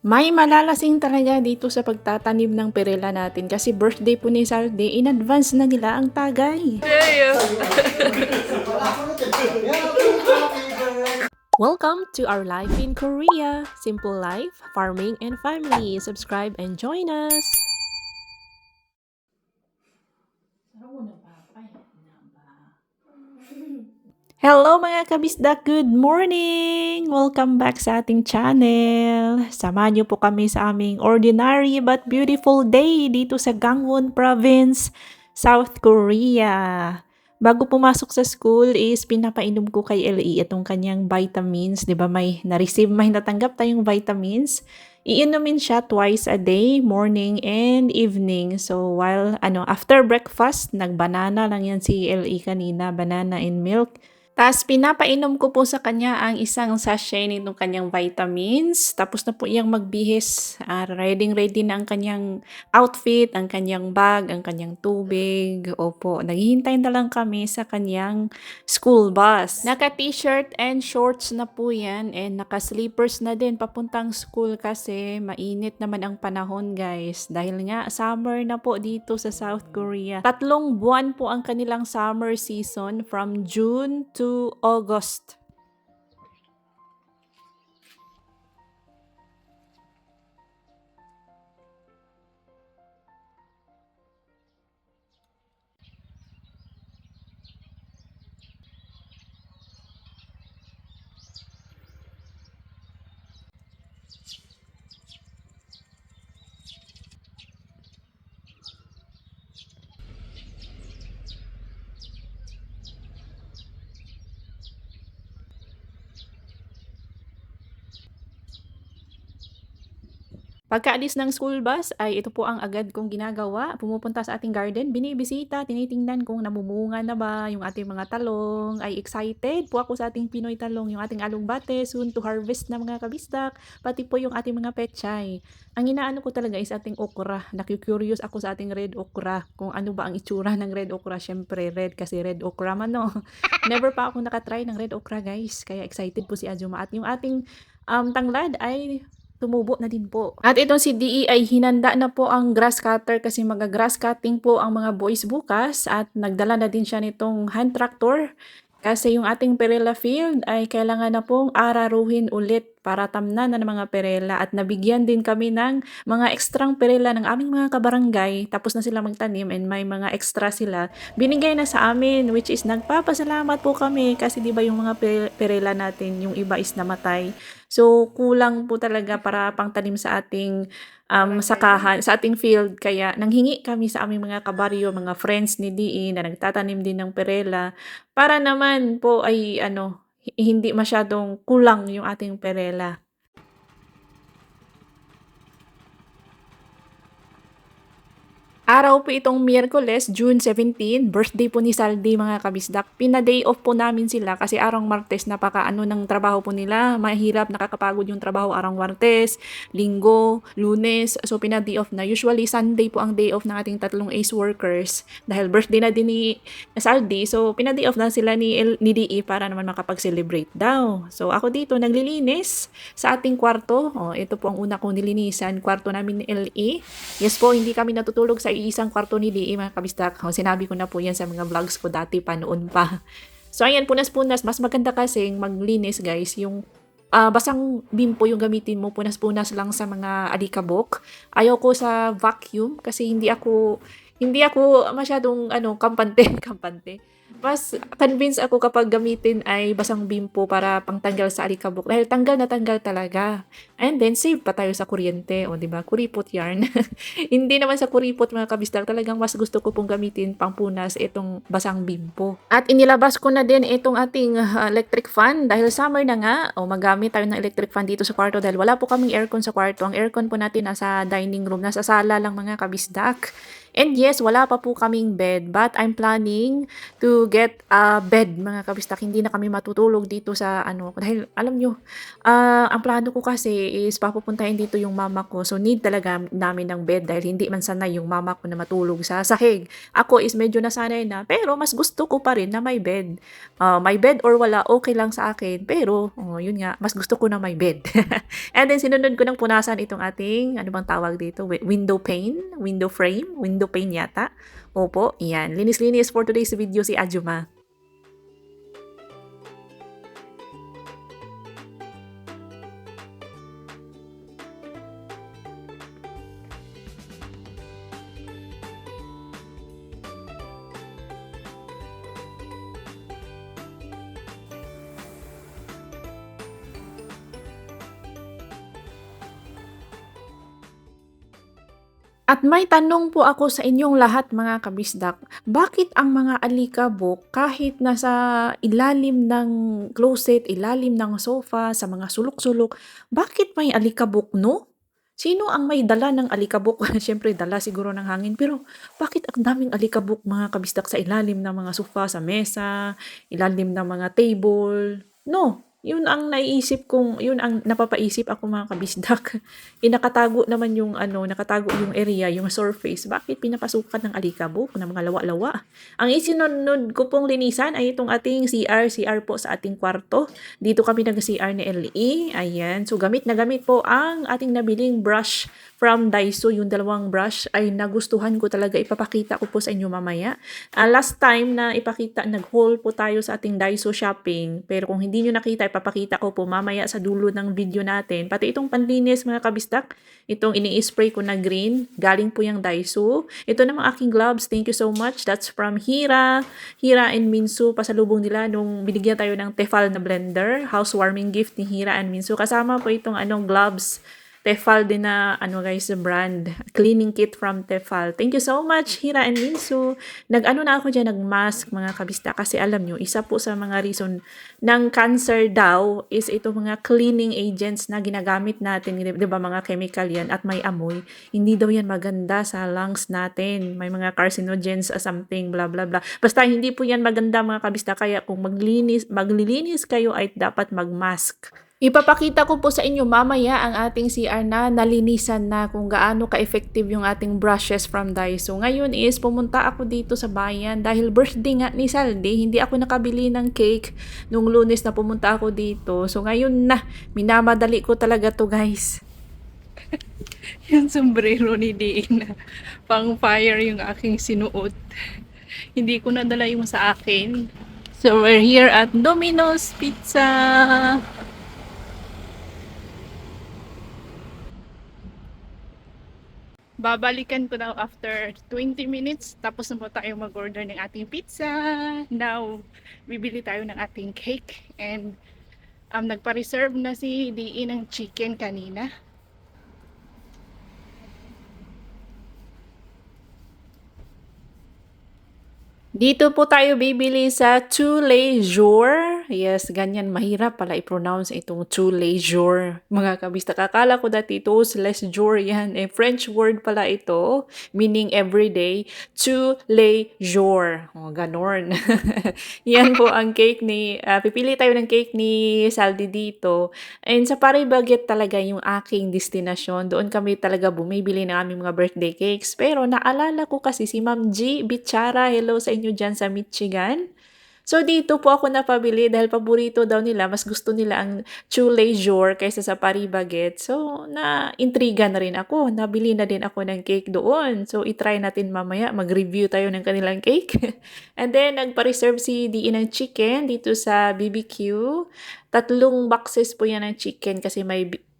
May malalasing talaga dito sa pagtatanim ng perela natin kasi birthday po ni Salde, in advance na nila ang tagay. Welcome to our life in Korea. Simple life, farming, and family. Subscribe and join us. Hello mga kabisdak, good morning! Welcome back sa ating channel. Samahan niyo po kami sa aming ordinary but beautiful day dito sa Gangwon Province, South Korea. Bago pumasok sa school is pinapainom ko kay LE itong kanyang vitamins. 'Di ba may natanggap tayong vitamins. Iinumin siya twice a day, morning and evening. So while after breakfast, nagbanana lang yan si LE kanina, banana and milk. Tapos pinapainom ko po sa kanya ang isang sachet nitong kanyang vitamins. Tapos na po iyang magbihis. Ready na ang kanyang outfit, ang kanyang bag, ang kanyang tubig. Opo, naghihintay na lang kami sa kanyang school bus. Naka-t-shirt and shorts na po yan. And naka-sleepers na din papuntang school kasi mainit naman ang panahon guys. Dahil nga summer na po dito sa South Korea. 3 buwan po ang kanilang summer season from June to August. Pagkaalis ng school bus ay ito po ang agad kong ginagawa. Pumupunta sa ating garden, binibisita, tinitingnan kung namumunga na ba yung ating mga talong. Ay excited po ako sa ating Pinoy talong, yung ating alugbate, soon to harvest na mga kabistak, pati po yung ating mga pechay. Ang inaano ko talaga is ating okra. Naku-curious ako sa ating red okra, kung ano ba ang itsura ng red okra. Syempre red kasi red okra man no. Never pa ako nakatry ng red okra guys, kaya excited po si Azuma. At yung ating tanglad ay tumubo na din po. At itong si DE ay hinanda na po ang grass cutter kasi mag-grass cutting po ang mga boys bukas at nagdala na din siya nitong hand tractor kasi yung ating perela field ay kailangan na pong araruhin ulit para tamnan na ng mga perela at nabigyan din kami ng mga ekstrang perela ng aming mga kabarangay. Tapos na sila magtanim and may mga extra sila. Binigay na sa amin which is nagpapasalamat po kami kasi di ba yung mga perela natin yung iba is namatay. So kulang po talaga para pangtanim sa ating sakahan, sa ating field. Kaya nanghingi kami sa aming mga kabaryo, mga friends ni DE na nagtatanim din ng perela para naman po ay hindi masyadong kulang yung ating perela. Araw po itong Miyerkules, June 17, birthday po ni Saldi mga kabisdak. Pina-day off po namin sila kasi araw Martes napaka ng trabaho po nila. Mahirap, nakakapagod yung trabaho araw Martes, Linggo, Lunes. So pina-day off na. Usually Sunday po ang day off ng ating tatlong ACE workers dahil birthday na din ni Saldi. So pina-day off na sila ni DE para naman makapag-celebrate daw. So ako dito naglilinis sa ating kwarto. Ito po ang una kong nilinisan, kwarto namin ni LE. Yes po, hindi kami natutulog sa isang kwarto ni DE mga kabistak. Sinabi ko na po yan sa mga vlogs ko dati pa noon pa. So ayan, punas-punas. Mas maganda kasi maglinis guys yung basang bimpo yung gamitin mo. Punas-punas lang sa mga alikabok. Ayaw ko sa vacuum kasi hindi ako masyadong kampante. Mas convince ako kapag gamitin ay basang bimpo para pangtanggal sa alikabok. Dahil tanggal na tanggal talaga. And then, save pa tayo sa kuryente. O, diba? Kuripot yarn. Hindi naman sa kuripot mga kabistak. Talagang mas gusto ko pong gamitin pangpunas itong basang bimpo. At inilabas ko na din itong ating electric fan. Dahil summer na nga, magamit tayo ng electric fan dito sa kwarto. Dahil wala po kaming aircon sa kwarto. Ang aircon po natin nasa dining room. Nasa sala lang mga kabistak. And yes, wala pa po kaming bed, but I'm planning to get a bed mga kabistak. Hindi na kami matutulog dito sa ano, dahil alam nyo, ang plano ko kasi is papupuntahin dito yung mama ko. So need talaga namin ng bed dahil hindi man sanay yung mama ko na matulog sa sahig. Ako is medyo nasanay na, pero mas gusto ko pa rin na may bed. May bed or wala, okay lang sa akin. Pero, yun nga, mas gusto ko na may bed. And then sinunod ko ng punasan itong ating, ano bang tawag dito? Window pane? Window frame? Window pane yata? Opo, yan. Linis-linis for today's video si Ajuma. At may tanong po ako sa inyong lahat mga kabisdak, bakit ang mga alikabok kahit nasa ilalim ng closet, ilalim ng sofa, sa mga sulok-sulok, bakit may alikabok no? Sino ang may dala ng alikabok? Siyempre dala siguro ng hangin, pero bakit ang daming alikabok mga kabisdak sa ilalim ng mga sofa, sa mesa, ilalim ng mga table? No, yun ang naiisip kong, yun ang napapaisip ako mga kabisdak. Nakatago naman yung ano, nakatago yung area, yung surface. Bakit pinapasukan ng alikabok ng mga lawa-lawa? Ang isinunod ko pong linisan ay itong ating CR po sa ating kwarto. Dito kami nag-CR ni LE. Ayan. So gamit na gamit po ang ating nabiling brush from Daiso. Yung dalawang brush ay nagustuhan ko talaga. Ipapakita ko po sa inyo mamaya. Last time na ipakita, nag-haul po tayo sa ating Daiso shopping. Pero kung hindi nyo nakita, ipapakita ko po mamaya sa dulo ng video natin. Pati itong panlinis mga kabistak, itong ini-spray ko na green, galing po yung Daiso. Ito namang aking gloves, thank you so much. That's from Hira and Minsu. Pasalubong nila nung binigyan tayo ng Tefal na blender. Housewarming gift ni Hira and Minsu. Kasama po itong gloves. Tefal din na guys, brand. Cleaning kit from Tefal. Thank you so much, Hira and Minsu. Nag-ano na ako dyan, nag-mask mga kabista. Kasi alam nyo, isa po sa mga reason ng cancer daw is ito mga cleaning agents na ginagamit natin. Di ba mga chemical yan at may amoy. Hindi daw yan maganda sa lungs natin. May mga carcinogens something, blah blah blah. Basta hindi po yan maganda mga kabista. Kaya kung maglilinis kayo ay dapat mag-mask. Ipapakita ko po sa inyo mamaya ang ating CR na nalinisan na kung gaano ka-effective yung ating brushes from Daiso. Ngayon is pumunta ako dito sa bayan dahil birthday nga ni Saldi. Hindi ako nakabili ng cake nung Lunes na pumunta ako dito. So ngayon na, minamadali ko talaga to guys. Yung sombrero ni Dean, pang fire yung aking sinuot. Hindi ko nadala yung sa akin. So we're here at Domino's Pizza. Babalikan ko daw after 20 minutes. Tapos na po tayo mag-order ng ating pizza. Now, bibili tayo ng ating cake. And nagpa-reserve na si DE ng chicken kanina. Dito po tayo bibili sa Tous les jours. Yes, ganyan mahirap pala i-pronounce itong Tous les jours. Mga kabista, kakala ko dati tous les jours yan. French word pala ito, meaning everyday. Tous les jours. Ganon. Yan po ang cake ni, pipili tayo ng cake ni Saldi dito. And sa Paris Baguette talaga yung aking destinasyon. Doon kami talaga bumibili ng aming mga birthday cakes. Pero naalala ko kasi si Ma'am G. Bichara, hello sa inyo dyan sa Michigan. So dito po ako napabili dahil paborito daw nila, mas gusto nila ang Tous les jours kaysa sa Paris Baguette. So na-intriga na rin ako, nabili na din ako ng cake doon. So itry natin mamaya, mag-review tayo ng kanilang cake. And then nagpa-reserve si DE ng chicken dito sa BBQ. 3 boxes po yan ng chicken kasi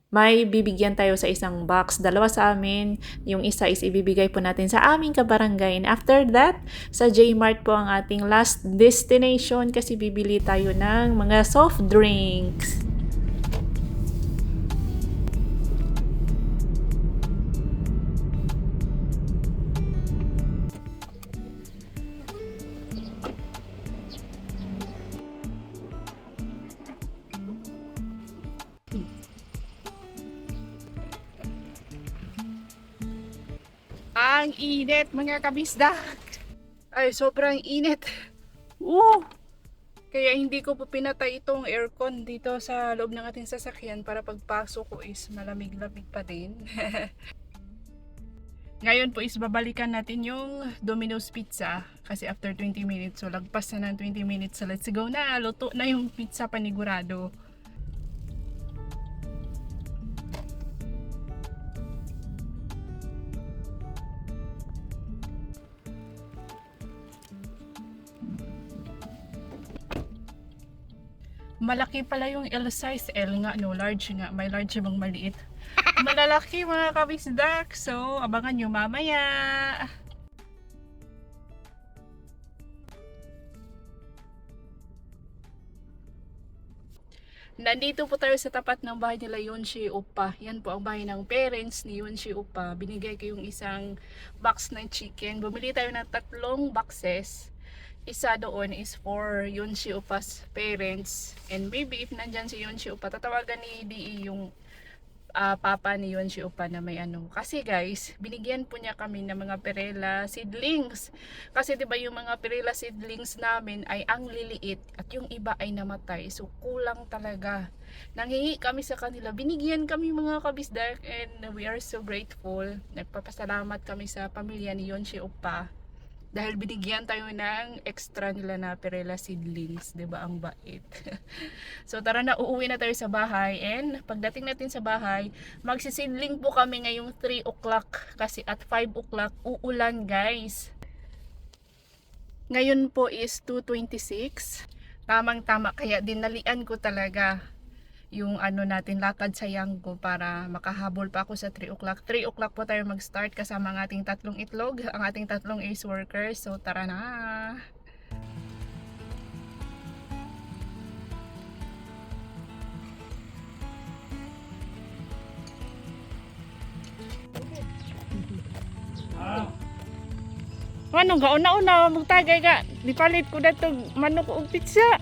may bibigyan tayo sa isang box. 2 sa amin. Yung isa is ibibigay po natin sa aming kabarangay. And after that, sa J-Mart po ang ating last destination kasi bibili tayo ng mga soft drinks. Ang init mga kabisda. Ay, sobrang init. Woo! Kaya hindi ko po pinatay itong aircon dito sa loob ng ating sasakyan para pagpasok ko is malamig-lamig pa din. Ngayon po is babalikan natin yung Domino's Pizza kasi after 20 minutes, so lagpas na ng 20 minutes, so let's go na, luto na yung pizza panigurado. Malaki pala yung L size, L nga no, large nga, may large bang maliit. Malalaki mga kabisdak, so abangan nyo mamaya. Nandito po tayo sa tapat ng bahay nila Yonshi Oppa. Yan po ang bahay ng parents ni Yonshi Oppa. Binigay ko yung isang box ng chicken. Bumili tayo ng 3 boxes. Isa doon is for Yonshi Oppa's parents. And maybe if nandyan si Yonshi Oppa, tatawagan ni DE yung papa ni Yonshi Oppa na may ano. Kasi guys, binigyan po niya kami ng mga perela seedlings. Kasi 'di ba yung mga perela seedlings namin ay ang liliit at yung iba ay namatay. So kulang talaga. Nanghingi kami sa kanila. Binigyan kami mga kabisdark and we are so grateful. Nagpapasalamat kami sa pamilya ni Yonshi Oppa. Dahil binigyan tayo ng extra nila na perela seedlings, 'di ba? Ang bait. So tara na, uuwi na tayo sa bahay, and pagdating natin sa bahay, magsisidling po kami ngayong 3 o'clock kasi at 5 o'clock uulan, guys. Ngayon po is 2:26. Tamang-tama, kaya dinalian ko talaga yung ano natin, lakad sa Yangko para makahabol pa ako sa 3 o'clock. 3 o'clock po tayo mag-start kasama ang ating 3 itlog, ang ating 3 ace workers. So tara na! Ano, gauna-una magtagay ka. Dipalit ko na itong manok o pizza.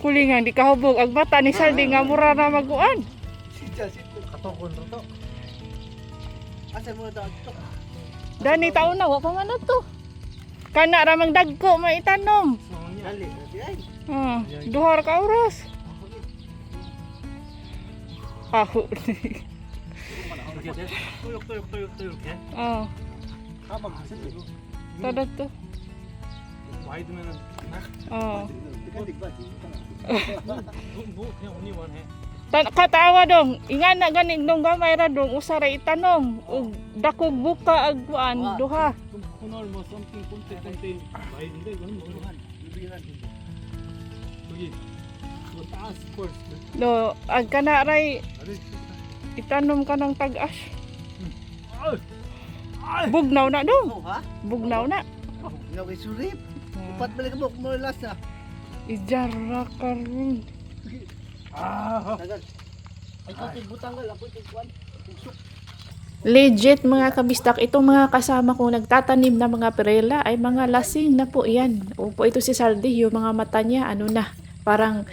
Kulingan di kahubog ang bata ni Saldi nga mura na maguan. Sito katokon ro to. Asa mo daw to? Dani taon na wa pa man to. Kana ra mang dagko maitanom. Dali, ay. Duhar ka oras. Aho. Tuyok. Oh, Habang sige. tada to. Wide man na. Oh. Buo Katawa dong, ingan na ganing dong gamay ra dong usara itanom ug dakog buka agwan duha. Kunol mo something kunti wide hindi ganun mo. Bibiran. Sige. So taas first. Do ag kana ray itanom ka ng tag-as. Bugnaw na dong. Ha? Bugnaw na. Ikaw kay surip. Upat balik mo mo last na. Ijara karon. Tagal. Ay ko butanggal ako tigwan. Legit mga kabistak, itong mga kasama kong nagtatanim na mga perela ay mga lasing na po yan. Opo, ito si Saldi, yung mga mata niya, ano na, parang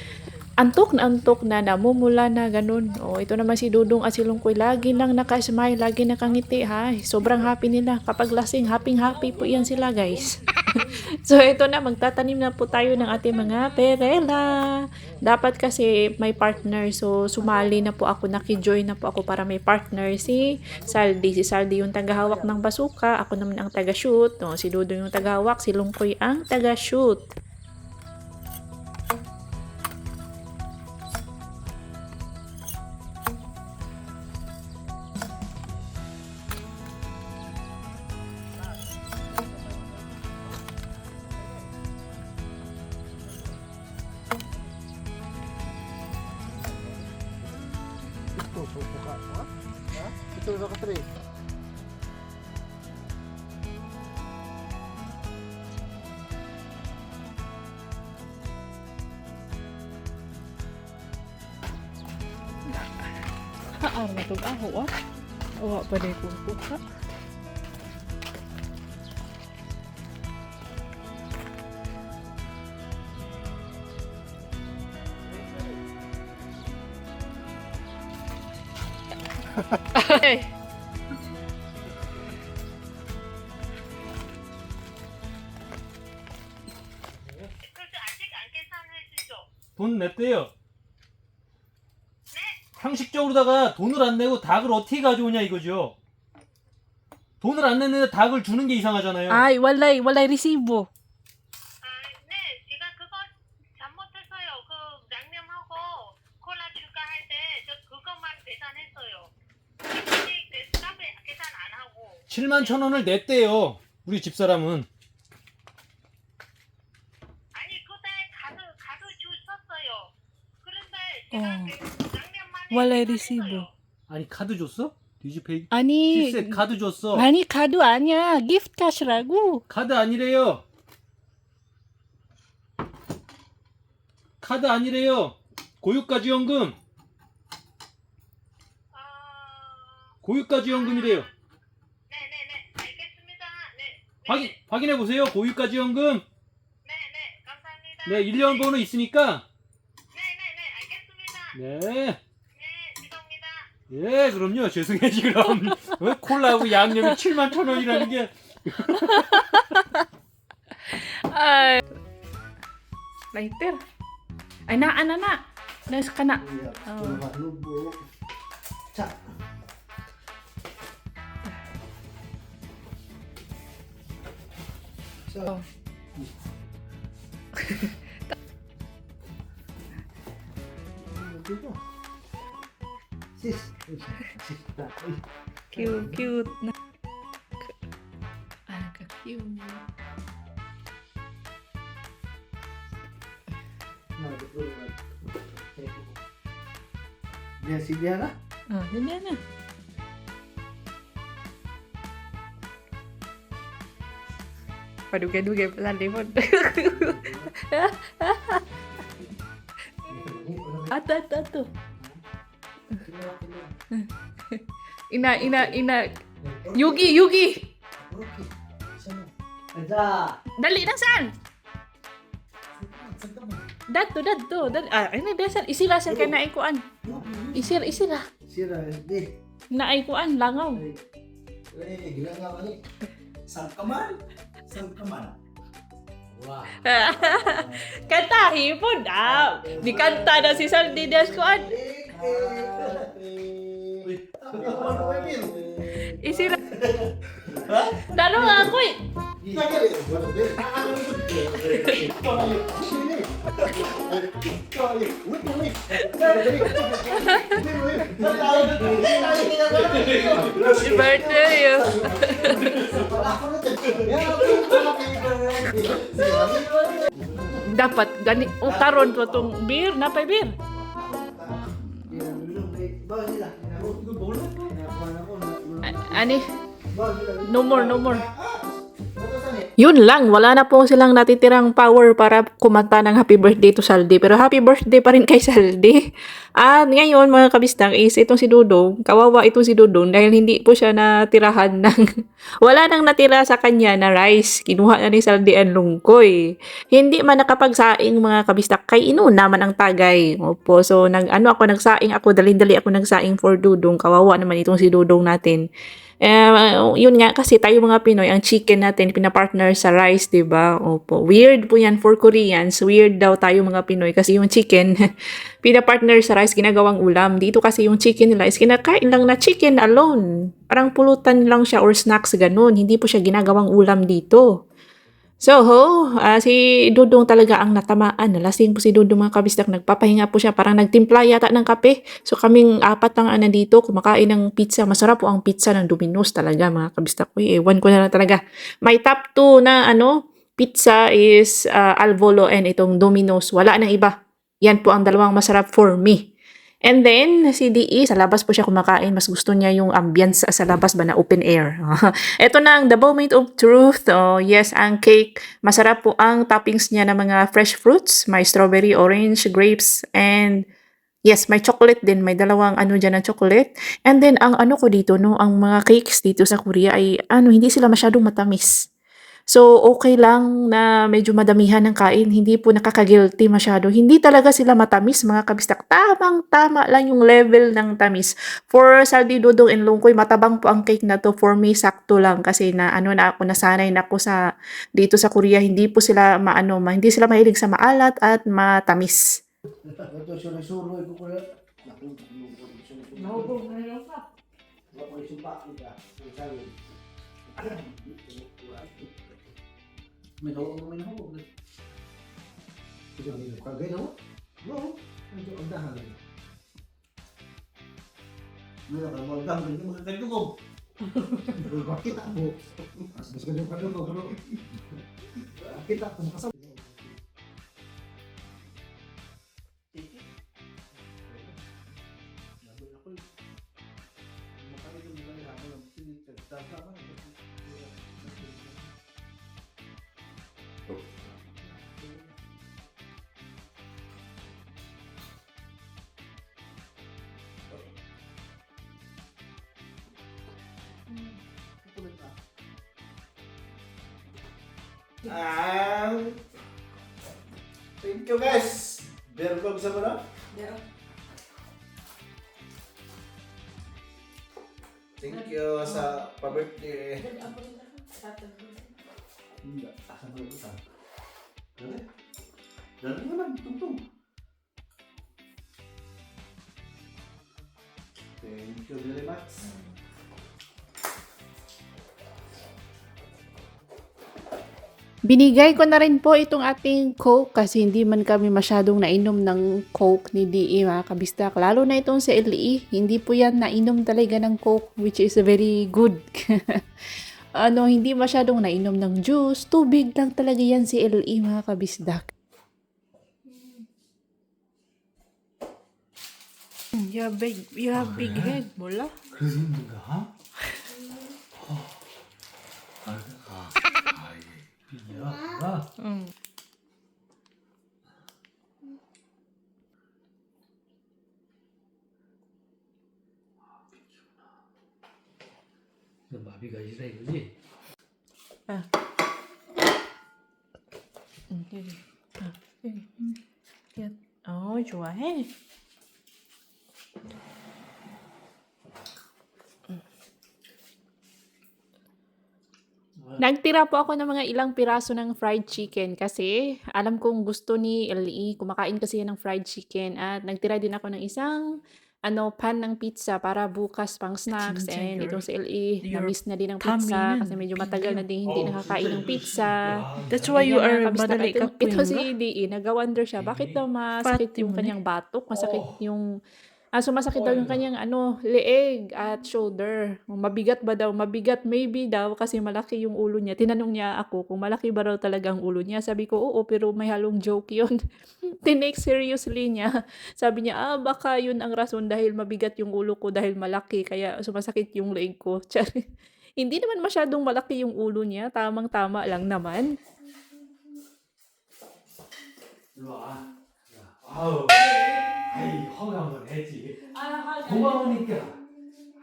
antok na namumula na ganun. O ito naman si Dudong at si Lungkoy, lagi lang nakasmile, lagi nakangiti. Ha? Sobrang happy nila. Kapag lasing, happy po yan sila, guys. So ito na, magtatanim na po tayo ng ating mga perela. Dapat kasi may partner, so sumali na po ako, nakijoin na po ako para may partner si Saldi. Si Saldi yung tagahawak ng basuka, ako naman ang taga-shoot. No, si Dudong yung tagahawak, si Lungkoy ang taga-shoot. Ito ba ka 3? Haan na itong aho ah. Awa pa na yung puka. Eh, 그래서 아직 안 계산해주죠. 돈 냈대요. 상식적으로다가 돈을 안 내고 닭을 어떻게 가져오냐 이거죠. 돈을 안 냈는데 닭을 주는 게 이상하잖아요. ay, walay resibo. 아, 네, 제가 그거 잘못했어요. 그 양념하고 콜라 추가할 때 저 그것만 계산했어요. 값에 계산 안 하고. 7만 천 원을 냈대요. 우리 집사람은. 아니 그때 가도 주셨어요. 그런데 제가 양념만 walay 계산했어요. resibo. 아니 카드 줬어? 디지페이? Ani, 실세 카드 줬어. ani kado anya, gift cash ragu. 카드 아니래요. 카드 아니래요. 고유가지원금. 아, 고유가지원금이래요. 네네네, 알겠습니다. 네, 확인해 보세요. 고유가지원금. 네네, 감사합니다. 네, 1년 번호 있으니까. 네네네, 알겠습니다. 네. 네, 죄송합니다. 예, 그럼요. 죄송해지 그럼. 왜 콜라하고 양념이 7만 천 원이라는 게. Ay. Lighter. Ay, na. Nasa ka na. Oh. Lubuk. Cak. Oh. Sis. Sis. Cute na. Ano ka cute. Dia si dia lah. Oh, yun na. Padugay-dugay pa sa limon. Ato. Ina. Yugi. Okey. Sana. Aja. Dali na saan? Dato. Dali. Ah, ini dasal. Isira ka na ikuan. Isira. Sira deh. Na ikuan langaw. Gila enggak balik? Sangkaman. Wah. Kanta hipon. Ah, di kanta na si Saldidas kuan. Isira. Dalo nga ako eh. Happy birthday you. Dapat gani utaron to tong beer, napay beer. Ani, no more. Yun lang, wala na po silang natitirang power para kumanta ng happy birthday to Saldi. Pero happy birthday pa rin kay Saldi. At ngayon mga kabistang is itong si Dudong, kawawa itong si Dudong dahil hindi po siya natirahan ng, wala nang natira sa kanya na rice. Kinuha na ni Saldi ang lungkoy. Hindi man nakapagsaing mga kabistak kay inuna man ang tagay. Opo, so nagsaing ako, dali-dali ako nagsaing for Dudong. Kawawa naman itong si Dudong natin. Yun nga kasi tayo mga Pinoy, ang chicken natin pinapartner sa rice, 'di ba? Opo. Weird po 'yan for Koreans. Weird daw tayo mga Pinoy kasi yung chicken pinapartner sa rice ginagawang ulam. Dito kasi yung chicken nila is kinakain lang na chicken alone. Parang pulutan lang siya or snacks ganun. Hindi po siya ginagawang ulam dito. So, si Dudong talaga ang natamaan. Nalasing po si Dudong mga kabistak. Nagpapahinga po siya. Parang nagtimpla yata ng kape. So, kaming apat lang nandito. Kumakain ng pizza. Masarap po ang pizza ng Domino's talaga mga kabistak. Uy, ewan ko na lang talaga. My top 2 na pizza is Al Volo and itong Domino's. Wala nang iba. Yan po ang dalawang masarap for me. And then, si DE, sa labas po siya kumakain. Mas gusto niya yung ambience sa labas ba na open air. Ito na ang the moment of truth. Oh, yes, ang cake. Masarap po ang toppings niya ng mga fresh fruits. May strawberry, orange, grapes, and yes, may chocolate din. May dalawang dyan ng chocolate. And then, ang ko dito, ang mga cakes dito sa Korea ay, hindi sila masyadong matamis. So, okay lang na medyo madamihan ng kain, hindi po nakaka-guilty masyado. Hindi talaga sila matamis mga kabistak, tamang-tama lang yung level ng tamis. For Saldi Dudong and Lungkoy, matabang po ang cake na 'to. For me, sakto lang kasi na ano na ako, nasanay na ako dito sa Korea, hindi po sila hindi sila mahilig sa maalat at matamis. Ito, suroy-suroy ko pala. Naku, Nahubog na lang ka. wala ko isumpa kita. Sabi. May nahubog. Kagay na mo? Oo. Ang dahan. Mula ka, magdang, hindi mo kakadugog. Bakit ako? Mas ganyan kadugog, bro. Bakit ako makasama? Thank you guys. Bergog sa muna. Thank you sa pa-birthday. Hindi. Asa mo ito? Dali. Dali mo lang. Tungtong. Thank you very much. Binigay ko na rin po itong ating Coke kasi hindi man kami masyadong nainom ng Coke ni DE mga kabistak. Lalo na itong si LE, hindi po yan nainom talaga ng Coke, which is very good. Hindi masyadong nainom ng juice, tubig lang talaga yan si LE mga kabisdak. You have big head, mola. 그림인가? 야, 너 마비가 있으라 이거지? 좋아해. Nagtira po ako ng mga ilang piraso ng fried chicken kasi alam kong gusto ni LE, kumakain kasi yan ng fried chicken at nagtira din ako ng isang pan ng pizza para bukas pang snacks and itong si LE na-miss na din ng pizza kasi medyo matagal na din hindi nakakain ng pizza. That's why you Ayan, are mga kabistak. madali kang Ito si puyunga. DE, nag-wonder siya, bakit daw masakit Pati yung mo na kanyang batok, masakit yung sumasakit daw yung kanyang leeg at shoulder. Mabigat ba daw? Mabigat maybe daw kasi malaki yung ulo niya. Tinanong niya ako kung malaki ba daw talaga ang ulo niya. Sabi ko, oo, pero may halong joke yun. Tinake seriously niya. Sabi niya, baka yun ang rason dahil mabigat yung ulo ko dahil malaki kaya sumasakit yung leeg ko. Hindi naman masyadong malaki yung ulo niya. Tamang-tama lang naman. 일로 와. 야, 아우. 아이, 허가 한번 했지. 고마우니까.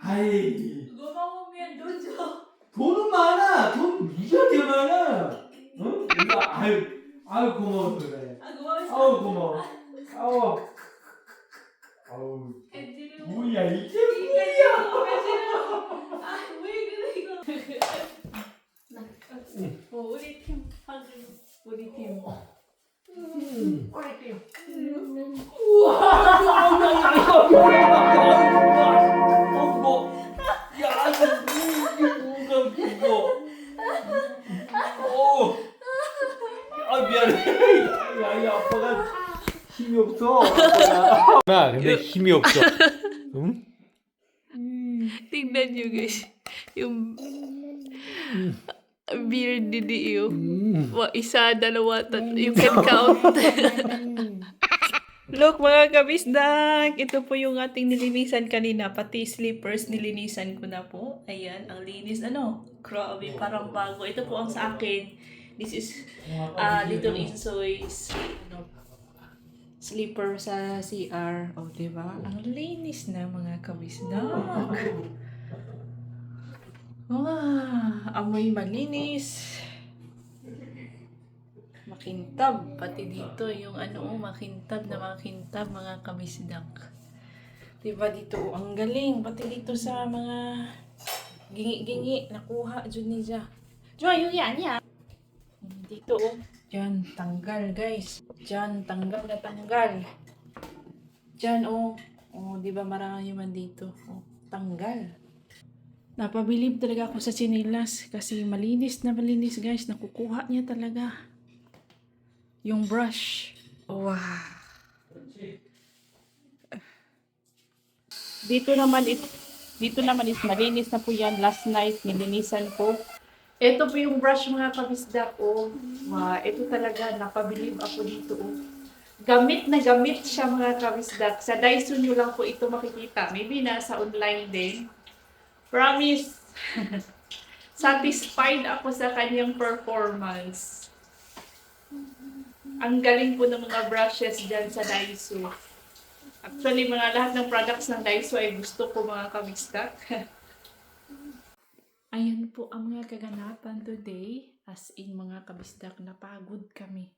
아이. 고마우면 돈 줘. 돈은 많아. 돈 이렇게 많아. 응? 이거 아유 고마워 그래. 고마워. 아우 고마워. 아우. 뭐야 이게 뭐야? 왜 그래 이거? 우리 팀 하자. 우리 팀. 미안해. 야, 아빠가 힘이 없어. 나 근데 힘이 없어. 응? Tingnan nyo guys. Yung beard ni Dio. Isa, dalawa, tatlo. You can count. Look mga kabisdak, ito po yung ating nilinisan kanina, pati slippers nilinisan ko na po. Ayan, ang linis, grabe, parang bago. Ito po ang sa akin. This is Little Insoy's slipper sa CR. O, diba? Ang linis na mga kabisdak. Amoy malinis. Makintab. Pati dito yung makintab na makintab mga kabisdak. Diba dito, ang galing. Pati dito sa mga gingi-gingi. Nakuha, dyan ni Ja. Joy, yung yan, yan. Dito, Diyan, tanggal, guys. Diyan, tanggal na tanggal. Diyan, diba marami man dito. Tanggal. Napabilib talaga ako sa sinilas kasi malinis na malinis, guys. Nakukuha niya talaga. Yung brush. Wow. Dito naman is malinis na po yan. Last night, nilinisan ko. Ito po yung brush mga kabisdak. Wow, ito talaga, napabilib ako dito. Gamit na gamit siya mga kabisdak. Sa Daiso nyo lang po ito makikita. Maybe nasa online din. Promise, satisfied ako sa kanyang performance. Ang galing po ng mga brushes dyan sa Daiso. Actually, lahat ng products ng Daiso ay gusto ko mga kabisdak. Ayan po ang mga kaganapan today. As in mga kabisdak, napagod kami.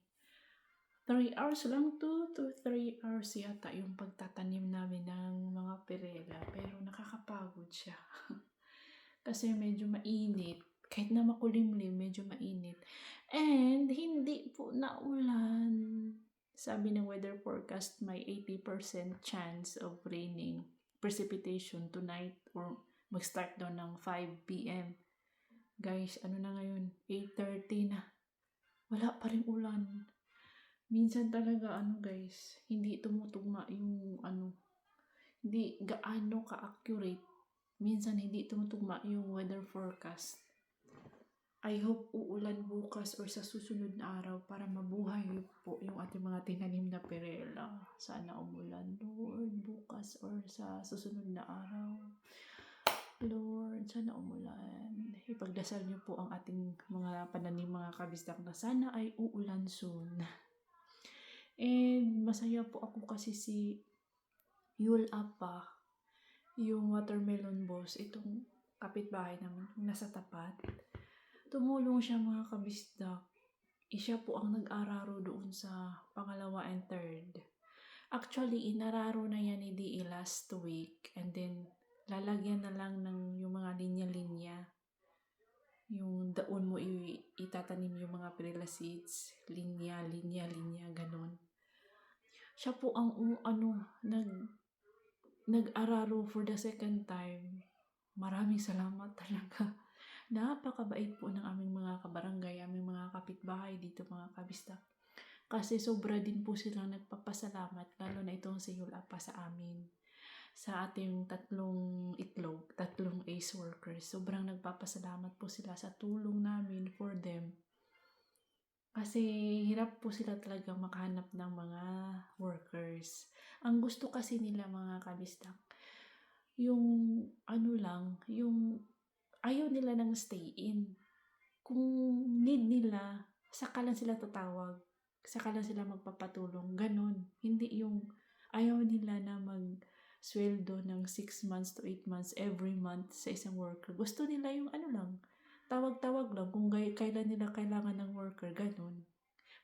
3 hours lang, 2 to 3 hours yata yung pagtatanim namin ng mga perela. Pero nakakapagod siya. Kasi medyo mainit. Kahit na makulimlim, medyo mainit. And hindi po naulan. Sabi ng weather forecast, may 80% chance of raining precipitation tonight or mag-start daw ng 5 p.m. Guys, ano na ngayon? 8:30 na. Wala pa rin ulan. Minsan talaga, guys, hindi tumutugma yung hindi gaano ka-accurate. Minsan hindi tumutugma yung weather forecast. I hope uulan bukas or sa susunod na araw para mabuhay po yung ating mga tinanim na perela. Sana umulan, Lord, bukas or sa susunod na araw. Lord, sana umulan. Ipagdasal niyo po ang ating mga pananim, mga kabisdak, na sana ay uulan soon. And masaya po ako kasi si Yul Apa, yung watermelon boss, itong kapitbahay naman, nasa tapat. Tumulong siya mga kabisdak. Siya po ang nag-araro doon sa pangalawa and third. Actually, inararo na yan ni DE last week. And then, lalagyan na lang ng yung mga linya-linya. Yung daon mo itatanim yung mga perela seeds. Linya, ganon. Siya po ang nag-araro for the second time. Maraming salamat talaga. Napakabait po ng aming mga kabarangay, aming mga kapitbahay dito mga kabisdak. Kasi sobra din po silang nagpapasalamat, lalo na itong si Yul Apa sa amin. Sa ating 3 itlog, 3 ACE workers. Sobrang nagpapasalamat po sila sa tulong namin for them. Kasi hirap po sila talaga makahanap ng mga workers. Ang gusto kasi nila mga kabisdak, yung yung ayaw nila ng stay-in. Kung need nila, saka lang sila tatawag. Saka lang sila magpapatulong. Ganon. Hindi yung ayaw nila na mag-sweldo ng 6 months to 8 months every month sa isang worker. Gusto nila yung tawag-tawag lang kung kailan nila kailangan ng worker. Ganon.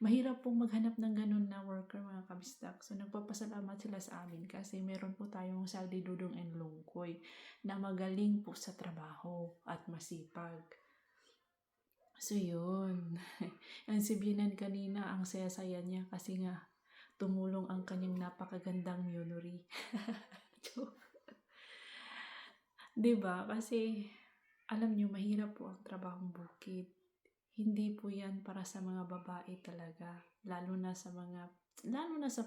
Mahirap pong maghanap ng ganon na worker mga kabisdak. So, nagpapasalamat sila sa amin kasi meron po tayong Saldi Dudong and Lungkoy na magaling po sa trabaho at masipag. So, yun. Ang si Binan kanina, ang saya-saya niya kasi nga tumulong ang kanyang napakagandang Myunori. Diba? Kasi alam nyo, mahirap po ang trabahong bukid. Hindi po yan para sa mga babae talaga. Lalo na sa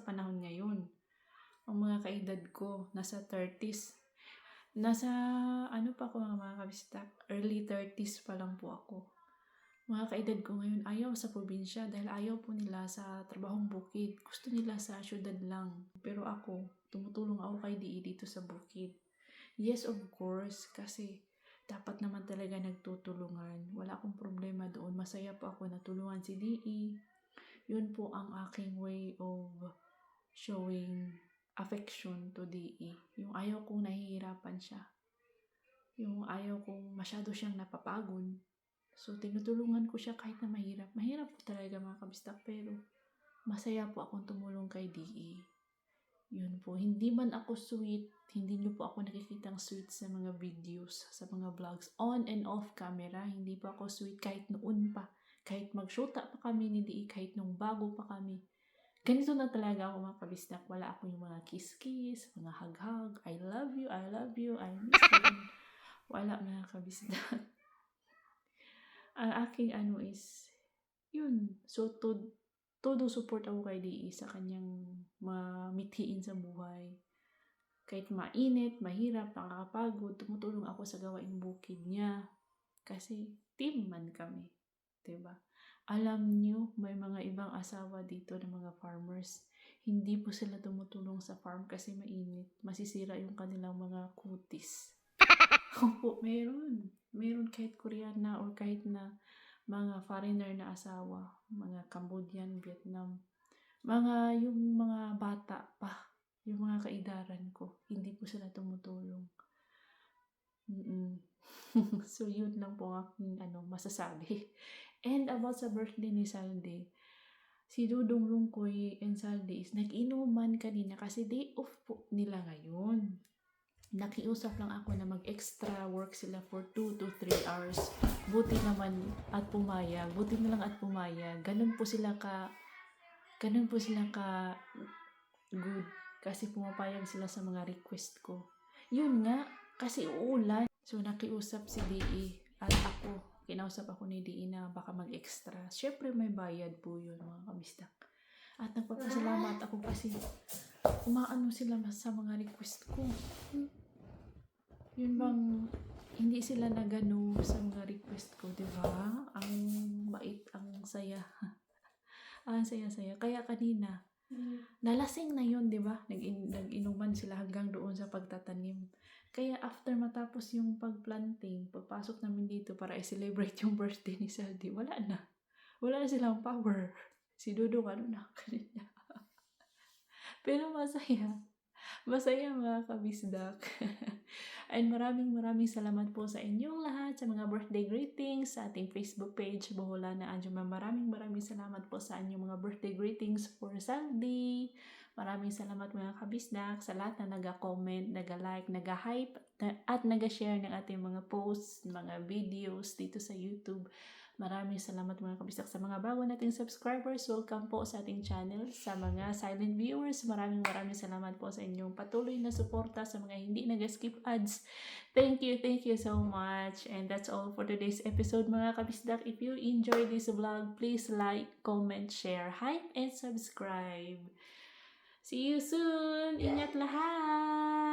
panahon ngayon. Ang mga kaedad ko, nasa 30s. Nasa, pa ako mga kabistak? Early 30s pa lang po ako. Mga kaedad ko ngayon, ayaw sa probinsya dahil ayaw po nila sa trabahong bukid. Gusto nila sa syudad lang. Pero ako, tumutulong ako kay DE dito sa bukid. Yes, of course, kasi dapat naman talaga nagtutulungan. Wala akong problema doon. Masaya po ako na tulungan si DE. Yun po ang aking way of showing affection to DE. Yung ayaw kong nahihirapan siya. Yung ayaw kong masyado siyang napapagod. So, tinutulungan ko siya kahit na mahirap. Mahirap po talaga mga kabistak, pero masaya po akong tumulong kay DE. Yun po. Hindi man ako sweet, hindi niyo po ako nakikitang sweet sa mga videos, sa mga vlogs. On and off camera, hindi pa ako sweet kahit noon pa. Kahit mag-shoota pa kami ni DE, kahit nung bago pa kami. Ganito na talaga ako mga kabistak. Wala ako yung mga kiss-kiss, mga hug-hug, I love you, I miss you. Wala mga kabistak. Ang aking ano is, yun. So, todo support ako kay DE sa kanyang mamithiin sa buhay. Kahit mainit, mahirap, nakakapagod, tumutulong ako sa gawaing bukid niya. Kasi team man kami. Diba? Alam nyo, may mga ibang asawa dito ng mga farmers. Hindi po sila tumutulong sa farm kasi mainit. Masisira yung kanilang mga kutis. Opo, meron. Meron kahit Koreana or kahit na mga foreigner na asawa. Mga Cambodian, Vietnam. Yung mga bata pa. Yung mga kaidaran ko. Hindi po sila tumutulong. So, yun lang po ang aking masasabi. And about sa birthday ni Salde, si Dudong Lungkoy and Salde is nag-inuman kanina kasi day off po nila ngayon. Nakiusap lang ako na mag-extra work sila for 2 to 3 hours. Buti naman at pumayag. Buti na lang at pumayag. Ganun po sila ka good. Kasi pumapayag sila sa mga request ko. Yun nga, kasi uulan. So, nakiusap si DE at ako. Kinausap ako ni DE na baka mag-extra. Siyempre, may bayad po yun, mga kabistak. At nagpapasalamat ako kasi umaano sila sa mga request ko. Yun bang hindi sila nagano sa mga request ko, di ba? Ang bait, ang saya. Ang saya-saya. Kaya kanina, nalasing na yun, di ba? Nag-inuman sila hanggang doon sa pagtatanim. Kaya after matapos yung pagplanting, pagpasok namin dito para i-celebrate yung birthday ni Saldi, wala na. Wala na silang power. Si Dudong na kanina. Pero masaya. Masaya mga kabisdak. And maraming salamat po sa inyong lahat sa mga birthday greetings sa ating Facebook page, Boholana Anjuma. Maraming salamat po sa inyong mga birthday greetings for Saldi. Maraming salamat mga kabisdak sa lahat na naga-comment, naga-like, naga-hype, at naga-share ng ating mga posts, mga videos dito sa YouTube. Maraming salamat mga kabisdak sa mga bago nating subscribers. Welcome po sa ating channel. Sa mga silent viewers, maraming salamat po sa inyong patuloy na suporta sa mga hindi nag-skip ads. Thank you so much. And that's all for today's episode mga kabisdak. If you enjoyed this vlog, please like, comment, share, hype, and subscribe. See you soon! Ingat lahat!